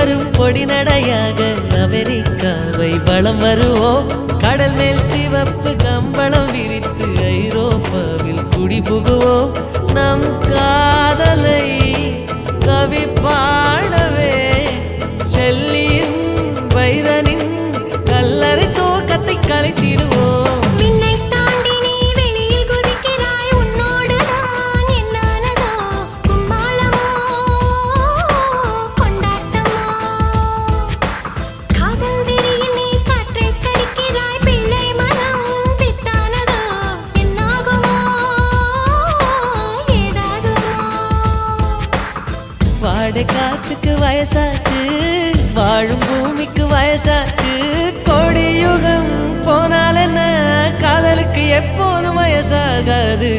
வரும் பொடி நடையாக அமெரிக்காவை வலம் வருவோம். கடல் மேல் சிவப்பு கம்பளம் விரித்து ஐரோப்பாவில் குடிபுகுவோம். நம் காதலை கவி பாடவே செல்லியின் வைரனின் கல்லறை தோக்கத்தை கலைத்திடுவோம். வாடை காற்றுக்கு வயசாச்சு, வாழும் பூமிக்கு வயசாச்சு. கொடியுகம் போனால் என்ன, காதலுக்கு எப்போதும் வயசாகாது.